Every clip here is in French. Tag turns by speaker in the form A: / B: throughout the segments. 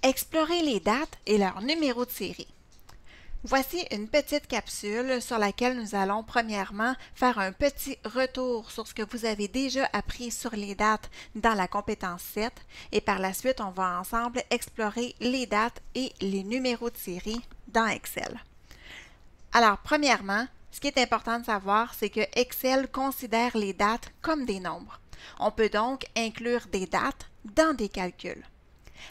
A: Explorer les dates et leurs numéros de série. Voici une petite capsule sur laquelle nous allons premièrement faire un petit retour sur ce que vous avez déjà appris sur les dates dans la compétence 7 et par la suite on va ensemble explorer les dates et les numéros de série dans Excel. Alors premièrement, ce qui est important de savoir, c'est que Excel considère les dates comme des nombres. On peut donc inclure des dates dans des calculs.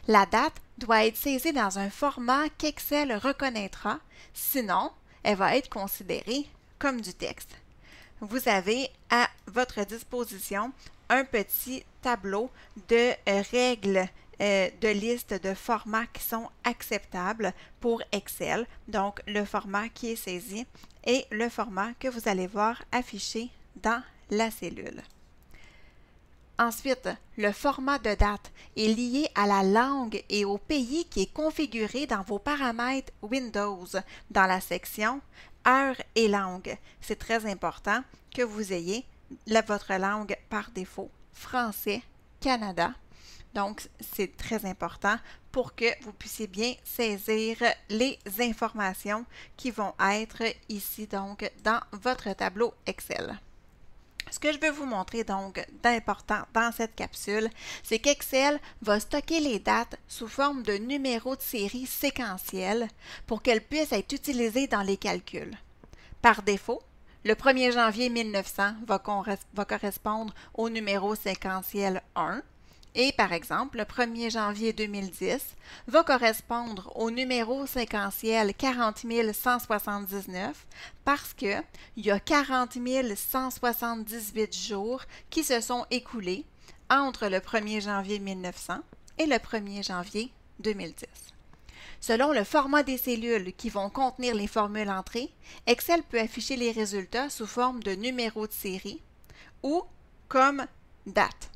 A: La date doit être saisie dans un format qu'Excel reconnaîtra, sinon elle va être considérée comme du texte. Vous avez à votre disposition un petit tableau de règles de liste de formats qui sont acceptables pour Excel, donc le format qui est saisi et le format que vous allez voir affiché dans la cellule. Ensuite, le format de date est lié à la langue et au pays qui est configuré dans vos paramètres Windows dans la section Heure et langue. C'est très important que vous ayez votre langue par défaut, Français, Canada. Donc, c'est très important pour que vous puissiez bien saisir les informations qui vont être ici donc dans votre tableau Excel. Ce que je veux vous montrer donc d'important dans cette capsule, c'est qu'Excel va stocker les dates sous forme de numéros de série séquentiels pour qu'elles puissent être utilisées dans les calculs. Par défaut, le 1er janvier 1900 va correspondre au numéro séquentiel 1 et par exemple, le 1er janvier 2010 va correspondre au numéro séquentiel 40 179 parce qu'il y a 40 178 jours qui se sont écoulés entre le 1er janvier 1900 et le 1er janvier 2010. Selon le format des cellules qui vont contenir les formules entrées, Excel peut afficher les résultats sous forme de numéros de série ou comme date.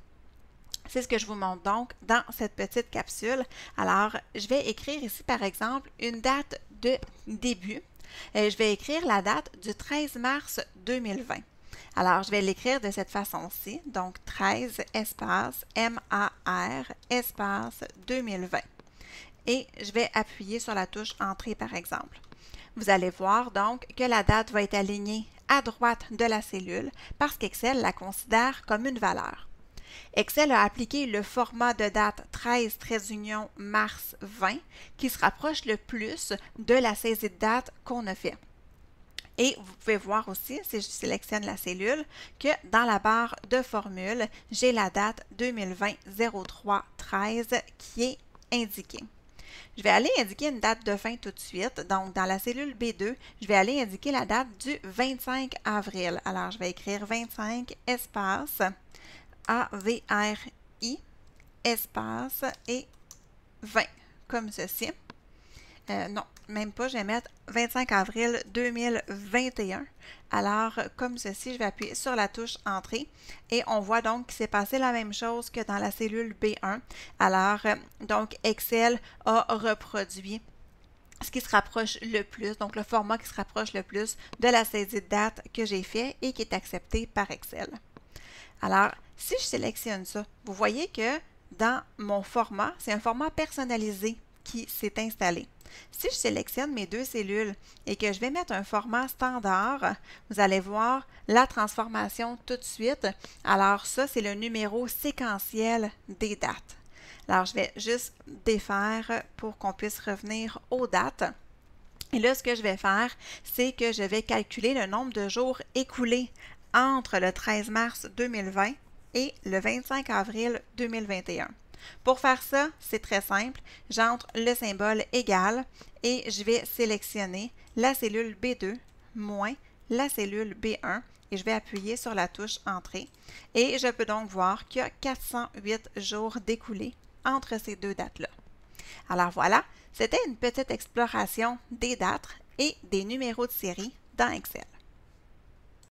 A: C'est ce que je vous montre donc dans cette petite capsule. Alors, je vais écrire ici, par exemple, une date de début. Je vais écrire la date du 13 mars 2020. Alors, je vais l'écrire de cette façon-ci. Donc, 13 espace MAR espace 2020. Et je vais appuyer sur la touche Entrée, par exemple. Vous allez voir donc que la date va être alignée à droite de la cellule parce qu'Excel la considère comme une valeur. Excel a appliqué le format de date 13-mars 20 qui se rapproche le plus de la saisie de date qu'on a fait. Et vous pouvez voir aussi, si je sélectionne la cellule, que dans la barre de formule, j'ai la date 2020-03-13 qui est indiquée. Je vais aller indiquer une date de fin tout de suite. Donc, dans la cellule B2, je vais aller indiquer la date du 25 avril. Alors, je vais écrire 25 espace AVRI espace et 20, comme ceci. Non, même pas, je vais mettre 25 avril 2021. Alors, comme ceci, je vais appuyer sur la touche Entrée et on voit donc qu'il s'est passé la même chose que dans la cellule B1. Alors, donc, Excel a reproduit ce qui se rapproche le plus, donc le format qui se rapproche le plus de la saisie de date que j'ai fait et qui est accepté par Excel. Alors, si je sélectionne ça, vous voyez que dans mon format, c'est un format personnalisé qui s'est installé. Si je sélectionne mes deux cellules et que je vais mettre un format standard, vous allez voir la transformation tout de suite. Alors ça, c'est le numéro séquentiel des dates. Alors, je vais juste défaire pour qu'on puisse revenir aux dates. Et là, ce que je vais faire, c'est que je vais calculer le nombre de jours écoulés entre le 13 mars 2020 et le 25 avril 2021. Pour faire ça, c'est très simple. J'entre le symbole égal et je vais sélectionner la cellule B2 moins la cellule B1 et je vais appuyer sur la touche Entrée. Et je peux donc voir qu'il y a 408 jours d'écoulés entre ces deux dates-là. Alors voilà, c'était une petite exploration des dates et des numéros de série dans Excel.